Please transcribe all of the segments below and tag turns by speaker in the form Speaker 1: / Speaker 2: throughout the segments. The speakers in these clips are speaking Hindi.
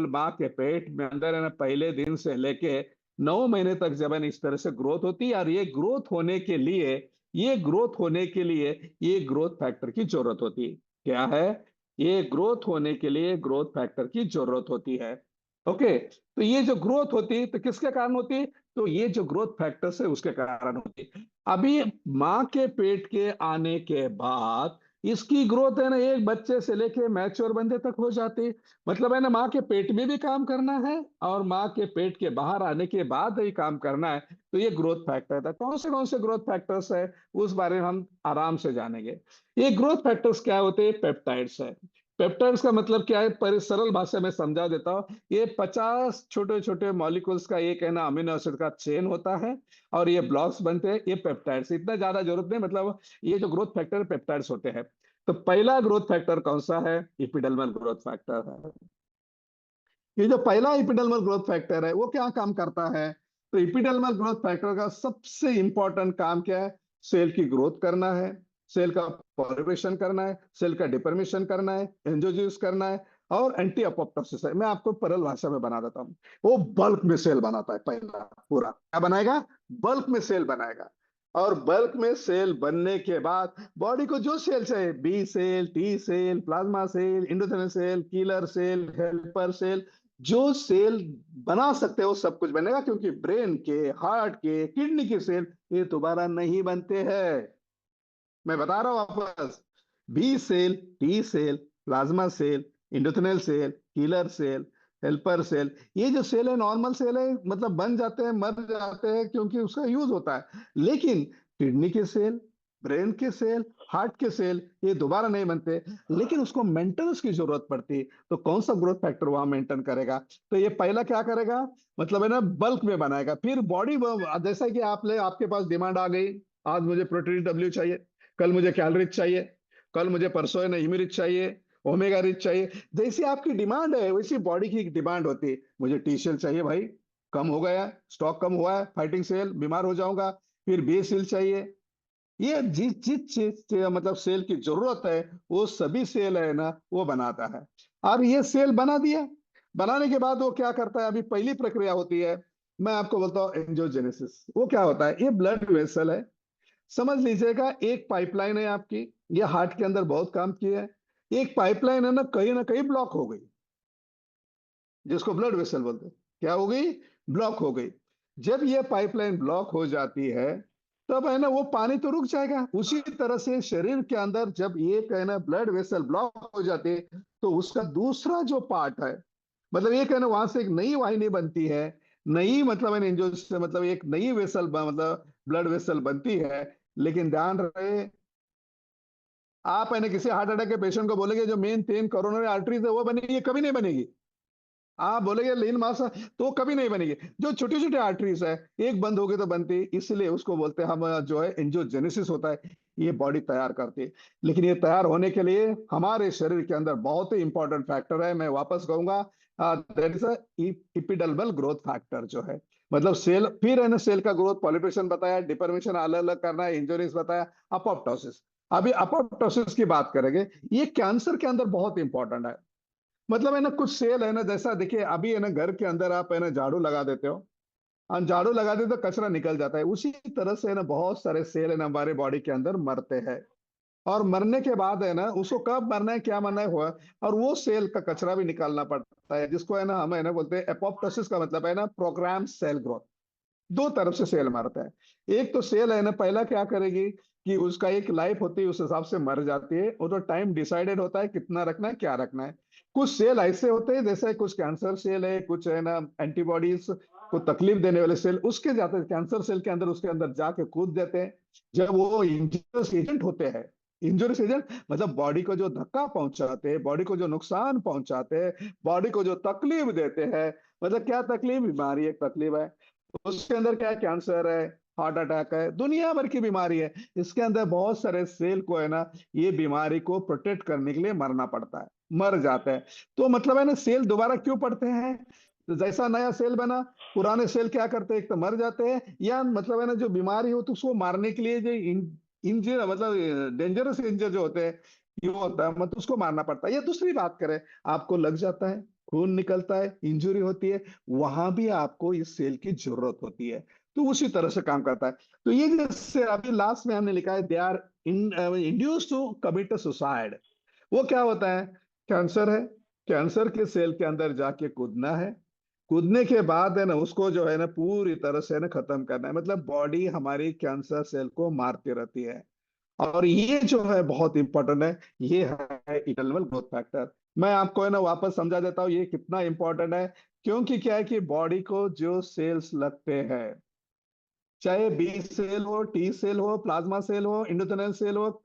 Speaker 1: बिल्कुल माँ के पेट में अंदर है ना, पहले दिन से लेके 9 महीने तक जब है ना इस तरह से ग्रोथ होती है। और ये ग्रोथ होने के लिए ये ग्रोथ फैक्टर की जरूरत होती है। क्या है? ये ग्रोथ होने के लिए ग्रोथ फैक्टर की जरूरत होती है। ओके। तो ये जो ग्रोथ होती है तो किसके कारण होती है? तो ये जो ग्रोथ फैक्टर्स है उसके कारण होती है। अभी माँ के पेट के आने के बाद इसकी ग्रोथ है ना, एक बच्चे से लेके मैच्योर बंदे तक हो जाती है। मतलब है ना, माँ के पेट में भी काम करना है और माँ के पेट के बाहर आने के बाद भी काम करना है। तो ये ग्रोथ फैक्टर है। कौन से ग्रोथ फैक्टर्स है उस बारे में हम आराम से जानेंगे। ये ग्रोथ फैक्टर्स क्या होते हैं? पेप्टाइड्स है। पेप्टाइड्स का मतलब क्या है? पर सरल भाषा में समझा देता हूँ। ये 50 छोटे छोटे मॉलिक्यूल्स का एक है ना अमीनो एसिड का चेन होता है। और ये ब्लॉक्स बनते हैं, ये पेप्टाइड्स। इतना ज्यादा जरूरत नहीं, मतलब ये जो ग्रोथ फैक्टर पेप्टाइड्स होते हैं। तो पहला ग्रोथ फैक्टर कौन सा है? एपिडर्मल ग्रोथ फैक्टर है। ये जो पहला एपिडर्मल ग्रोथ फैक्टर है वो क्या काम करता है? तो एपिडर्मल ग्रोथ फैक्टर का सबसे इंपॉर्टेंट काम क्या है? सेल की ग्रोथ करना है, सेल का पॉलिफरेशन करना है, सेल का डिफर्मेशन करना है, एंजियोजेनेसिस करना है, और एंटी अपोप्टोसिस है। मैं आपको सरल भाषा में बना देता हूँ। वो बल्क में सेल बनाता है। पहला पूरा क्या बनाएगा? बल्क में सेल बनाएगा। और बल्क में सेल बनने के बाद बॉडी को जो सेल चाहिए, B cell, T cell, plasma cell, endothelial cell, killer cell, helper cell, जो सेल बना सकते हो सब कुछ बनेगा। क्योंकि ब्रेन के, हार्ट के, किडनी के सेल ये दोबारा नहीं बनते हैं। मैं बता रहा हूं वापस। B cell, T cell, plasma cell, endothelial cell, killer cell, helper cell, ये जो सेल है नॉर्मल सेल है, मतलब बन जाते हैं, मर जाते हैं क्योंकि उसका यूज होता है। लेकिन किडनी के सेल, ब्रेन के सेल, हार्ट के सेल ये दोबारा नहीं बनते। लेकिन उसको मेंटेनेंस की जरूरत पड़ती है। तो कौन सा ग्रोथ फैक्टर वहां मेंटेन करेगा? तो ये पहला क्या करेगा? मतलब है ना, बल्क में बनाएगा। फिर बॉडी, जैसा कि आपके पास डिमांड आ गई, आज मुझे प्रोटीन डब्ल्यू चाहिए, कल मुझे कैलोरीज चाहिए, कल मुझे परसों है ना ह्यूमिरिच चाहिए, ओमेगा रिच चाहिए। जैसी आपकी डिमांड है वैसी बॉडी की डिमांड होती है। मुझे टी सेल चाहिए भाई, कम हो गया है, स्टॉक कम हुआ है, फाइटिंग सेल, बीमार हो जाऊंगा। फिर बी सेल चाहिए। ये जिस जिस चीज से मतलब सेल की जरूरत है वो सभी सेल है ना वो बनाता है। और ये सेल बना दिया। बनाने के बाद वो क्या करता है? अभी पहली प्रक्रिया होती है, मैं आपको बोलता हूँ एंजियोजेनेसिस। वो क्या होता है? ये ब्लड वेसल है। समझ लीजिएगा एक पाइपलाइन है आपकी। ये हार्ट के अंदर बहुत काम किया है। एक पाइपलाइन है ना कहीं ब्लॉक हो गई, जिसको ब्लड वेसल बोलते हैं। क्या हो गई? ब्लॉक हो गई। जब ये पाइपलाइन ब्लॉक हो जाती है तब है ना वो पानी तो रुक जाएगा। उसी तरह से शरीर के अंदर जब एक है ना ब्लड वेसल ब्लॉक हो जाती है तो उसका दूसरा जो पार्ट है, मतलब एक है ना वहां से एक नई वाहिनी बनती है। नई मतलब है एंजियो से मतलब एक नई वेसल मतलब ब्लड वेसल बनती है। लेकिन ध्यान रहे, आप है ना किसी हार्ट अटैक के पेशेंट को बोलेंगे जो मेन 3 कोरोनरी आर्टरीज है वो बनेगी, कभी नहीं बनेगी। आप बोलेंगे लीन मास तो कभी नहीं बनेगी। जो छोटी छोटी आर्टरीज है एक बंद हो गई तो बनती, इसलिए उसको बोलते हैं हम जो है एंजियोजेनेसिस होता है। ये बॉडी तैयार करती है। लेकिन ये तैयार होने के लिए हमारे शरीर के अंदर बहुत ही इंपॉर्टेंट फैक्टर है। मैं वापस कहूंगा, that is epidermal growth factor जो है। मतलब सेल, फिर है ना सेल का ग्रोथ, पॉलिपेशन बताया, डिफर्मेशन अलग अलग करना है, इंजोरेंस बताया, अपोप्टोसिस। अभी अपोप्टोसिस की बात करेंगे। ये कैंसर के अंदर बहुत इंपॉर्टेंट है। मतलब है ना कुछ सेल है ना, जैसा देखिए अभी है ना घर के अंदर आप है ना झाड़ू लगा देते हो, और झाड़ू लगा देते तो कचरा निकल जाता है। उसी तरह से है ना बहुत सारे सेल है ना हमारे बॉडी के अंदर मरते हैं। और मरने के बाद है ना उसको कब मरना है, क्या मरना है हुआ, और वो सेल का कचरा भी निकालना पड़ता है, जिसको है ना हम है ना बोलते हैं एपोप्टोसिस। का मतलब है ना प्रोग्राम सेल ग्रोथ। दो तरफ से सेल मारता है। एक तो सेल है ना पहला क्या करेगी कि उसका एक लाइफ होती है, उस हिसाब से मर जाती है। वो तो टाइम डिसाइडेड होता है कितना रखना है, क्या रखना है। कुछ सेल ऐसे होते हैं जैसे कुछ कैंसर सेल है, कुछ है ना एंटीबॉडीज को तकलीफ देने वाले सेल उसके जाते हैं कैंसर सेल के अंदर, उसके अंदर जाके कूद देते हैं। जब वो इंजurious एजेंट होते हैं, इंजurious एजेंट मतलब बॉडी को जो धक्का पहुंचाते हैं, बॉडी को जो नुकसान पहुंचाते हैं, बॉडी को जो तकलीफ देते हैं। मतलब क्या तकलीफ? बीमारी एक तकलीफ है। उसके अंदर क्या है? कैंसर है, हार्ट अटैक है, दुनिया भर की बीमारी है। इसके अंदर बहुत सारे सेल को है ना ये बीमारी को प्रोटेक्ट करने के लिए मरना पड़ता है, मर जाते हैं। तो मतलब है ना सेल दोबारा क्यों पड़ते हैं? तो जैसा नया सेल बना, पुराने सेल क्या करते हैं? एक तो मर जाते हैं, या मतलब है ना जो बीमारी हो तो उसको मारने के लिए जो इंजर मतलब डेंजरस इंजर जो होते हैं, ये होता है मतलब उसको मारना पड़ता है। या दूसरी बात करें, आपको लग जाता है, खून निकलता है, इंजुरी होती है, वहां भी आपको इस सेल की जरूरत होती है। तो उसी तरह से काम करता है। तो ये जैसे अभी लास्ट में हमने लिखा है, they are induce to commit suicide. वो क्या होता है? कैंसर है, कैंसर के सेल के अंदर जाके कूदना है, कूदने के बाद है ना उसको जो है ना पूरी तरह से ना खत्म करना है। मतलब बॉडी हमारी कैंसर सेल को मारती रहती है। और ये जो है बहुत इंपॉर्टेंट है, ये है इंटरनल ग्रोथ फैक्टर। मैं आपको है ना वापस समझा देता हूँ ये कितना इंपॉर्टेंट है। क्योंकि क्या है कि बॉडी को जो सेल्स लगते हैं, चाहे बी सेल हो, टी सेल हो, प्लाज्मा सेल हो, इंडोथेलियल सेल हो,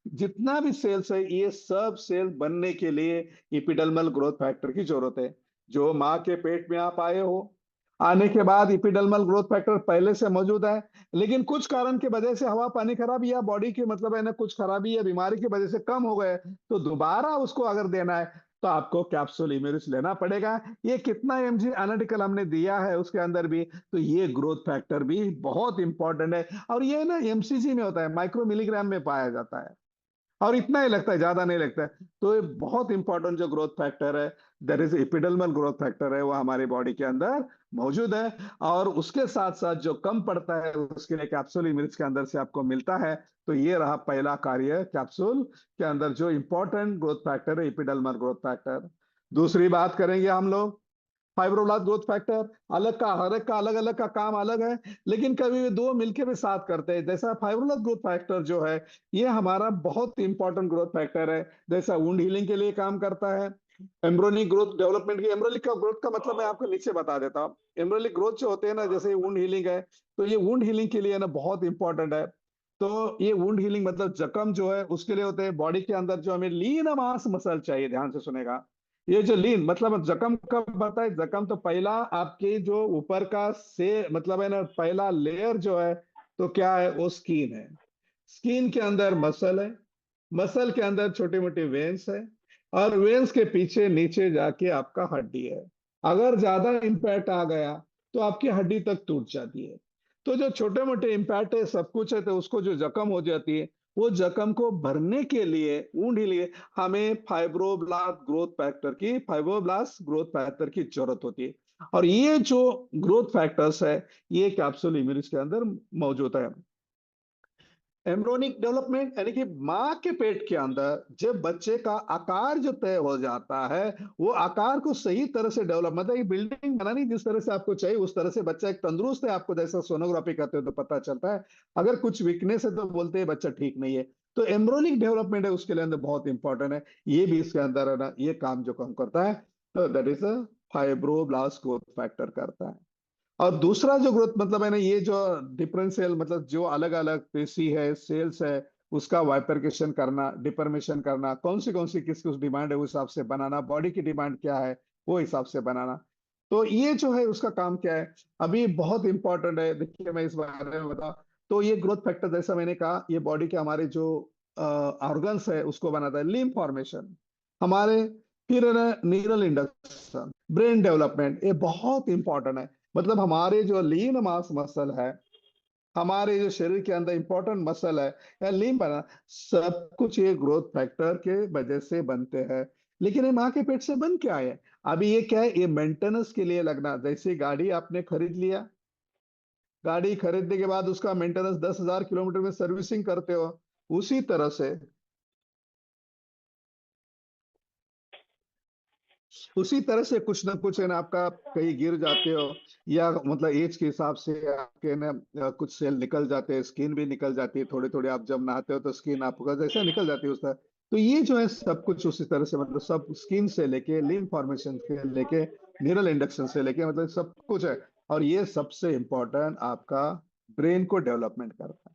Speaker 1: जितना भी सेल्स है, ये सब सेल बनने के लिए एपिडर्मल ग्रोथ फैक्टर की जरूरत है। जो माँ के पेट में आप आए हो, आने के बाद एपिडर्मल ग्रोथ फैक्टर पहले से मौजूद है, लेकिन कुछ कारण की वजह से हवा पानी खराब या बॉडी की मतलब है ना कुछ खराबी या बीमारी की वजह से कम हो गए, तो दोबारा उसको अगर देना है तो आपको कैप्सूल इम्यूनिस लेना पड़ेगा। ये कितना एमजी एनालिटिकल हमने दिया है उसके अंदर भी, तो ये ग्रोथ फैक्टर भी बहुत इंपॉर्टेंट है। और ये ना एमसीजी में होता है, माइक्रो मिलीग्राम में पाया जाता है, और इतना ही लगता है, ज्यादा नहीं लगता है। तो ये बहुत इंपॉर्टेंट जो ग्रोथ फैक्टर है, that is epidermal growth factor है, वो हमारी बॉडी के अंदर मौजूद है। और उसके साथ साथ जो कम पड़ता है उसके लिए कैप्सूल इम्यूनिट्स के अंदर से आपको मिलता है। तो ये रहा पहला कार्य कैप्सूल के अंदर जो इंपॉर्टेंट ग्रोथ फैक्टर है, एपिडर्मल ग्रोथ फैक्टर। दूसरी बात करेंगे हम लोग, फाइब्रोब्लास्ट ग्रोथ फैक्टर। अलग का, हर एक का अलग अलग का काम अलग है, लेकिन कभी दो मिलके भी साथ करते हैं। जैसा फाइब्रोब्लास्ट ग्रोथ फैक्टर जो है, ये हमारा बहुत इंपॉर्टेंट ग्रोथ फैक्टर है। जैसा वुंड हीलिंग के लिए काम करता है, एम्ब्रोनिक ग्रोथ डेवलपमेंट की, एम्ब्रोनिक का ग्रोथ का मतलब मैं आपको नीचे बता देता हूँ। एम्ब्रोनिक ग्रोथ जो होते हैं ना, जैसे वुंड हीलिंग है, तो ये वुंड हीलिंग के लिए ना बहुत इंपॉर्टेंट है। तो ये वुंड हीलिंग मतलब जख्म जो है उसके लिए होते हैं। बॉडी के अंदर जो हमें लीन मांस मसल चाहिए, ध्यान से सुनेगा। ये जो लीन मतलब जख्म कब बनता है? जख्म तो पहला आपके जो ऊपर का से मतलब है ना, पहला लेयर जो है, तो क्या है? वो स्किन है। स्किन के अंदर मसल है, मसल के अंदर छोटी मोटी वेन्स है, और वेन्स के पीछे नीचे जाके आपका हड्डी है। अगर ज्यादा इम्पैक्ट आ गया तो आपकी हड्डी तक टूट जाती है। तो जो छोटे मोटे इम्पैक्ट है, सब कुछ है, तो उसको जो जख्म हो जाती है, वो जख्म को भरने के लिए, वुंड लिए, हमें फाइब्रोब्लास्ट ग्रोथ फैक्टर की जरूरत होती है। और ये जो ग्रोथ फैक्टर्स है, ये कैप्सूल इम्यूनिटी के अंदर मौजूद है। एम्ब्रोनिक डेवलपमेंट यानी कि माँ के पेट के अंदर जब बच्चे का आकार जो तय हो जाता है, वो आकार को सही तरह से डेवलप, मतलब ये बिल्डिंग बनानी जिस तरह से आपको चाहिए उस तरह से बच्चा एक तंदुरुस्त है। आपको जैसा सोनोग्राफी करते हो तो पता चलता है, अगर कुछ वीकनेस है तो बोलते हैं बच्चा ठीक नहीं है। तो एम्ब्रोनिक डेवलपमेंट है उसके लिए अंदर बहुत इंपॉर्टेंट है। ये भी इसके अंदर है ना, ये काम जो काम करता है, तो that is a fibroblast growth factor करता है। और दूसरा जो ग्रोथ मतलब है ना, ये जो डिफरेंशियल मतलब जो अलग अलग पेशी है, सेल्स है, उसका वाइपरकेशन करना, डिफर्मेशन करना, कौन सी किस किस डिमांड है उस हिसाब से बनाना, बॉडी की डिमांड क्या है वो हिसाब से बनाना। तो ये जो है उसका काम क्या है, अभी बहुत इंपॉर्टेंट है। देखिए मैं इस बारे में बता, तो ये ग्रोथ फैक्टर जैसा मैंने कहा, ये बॉडी के हमारे जो ऑर्गन्स है उसको बनाता है, लिम्फ फॉर्मेशन हमारे, फिर न्यूरल इंडक्शन, ब्रेन डेवलपमेंट, ये बहुत इंपॉर्टेंट है। मतलब हमारे जो लीन मास मसल है, हमारे जो शरीर के अंदर इंपॉर्टेंट मसल है या लीन बना, सब कुछ ये ग्रोथ फैक्टर के वजह से बनते हैं। लेकिन ये माँ के पेट से बन क्या है? अभी ये क्या है? ये मेंटेनेंस के लिए लगना। जैसे गाड़ी आपने खरीद लिया, गाड़ी खरीदने के बाद उसका मेंटेनेंस 10,000 किलोमीटर में सर्विसिंग करते हो, उसी तरह से, उसी तरह से कुछ ना कुछ है ना, आपका कहीं गिर जाते हो या मतलब एज के हिसाब से आपके ना कुछ सेल निकल जाते हैं, स्किन भी निकल जाती है थोड़ी थोड़ी। आप जब नहाते हो तो स्किन आपका जैसे निकल जाती है उस तरह। तो ये जो है सब कुछ उसी तरह से, मतलब सब स्किन से लेके लिम्फ फॉर्मेशन से लेके न्यूरल इंडक्शन से लेके मतलब सब कुछ है। और ये सबसे इंपॉर्टेंट आपका ब्रेन को डेवलपमेंट करता है।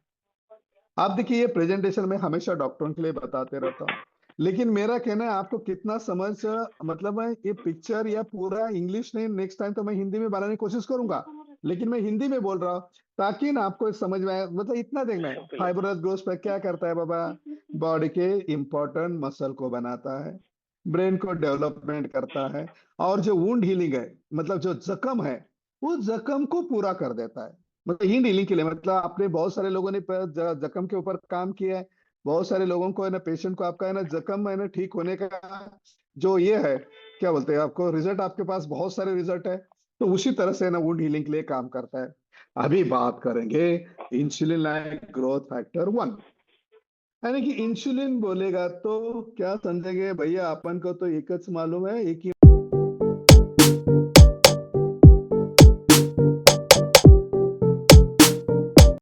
Speaker 1: आप देखिए, ये प्रेजेंटेशन में हमेशा डॉक्टरों के लिए बताते रहता हूँ, लेकिन मेरा कहना है आपको कितना समझ, मतलब मैं ये पिक्चर या पूरा इंग्लिश नहीं, नेक्स्ट टाइम तो मैं हिंदी में बनाने की कोशिश करूंगा, लेकिन मैं हिंदी में बोल रहा हूँ ताकि ना आपको समझ में आए। मतलब इतना देखना है, फाइब्रोस ग्रोथ पर क्या करता है बाबा, बॉडी के इंपॉर्टेंट मसल को बनाता है, ब्रेन को डेवलपमेंट करता है, और जो वुंड हीलिंग है, मतलब जो जख्म है, वो जख्म को पूरा कर देता है। मतलब ही डीलिंग के लिए, मतलब आपने बहुत सारे लोगों ने जख्म के ऊपर काम किया है, बहुत सारे लोगों को है ना, पेशेंट को आपका है ना जख्म है ना ठीक होने का जो ये है, क्या बोलते हैं आपको, रिजल्ट आपके पास बहुत सारे रिजल्ट है, तो उसी तरह से ना वुंड हीलिंग के लिए काम करता है। अभी बात करेंगे इंसुलिन लाइक ग्रोथ फैक्टर 1। यानी कि इंसुलिन बोलेगा तो क्या समझेंगे भैया, अपन को तो एक मालूम है, एक ही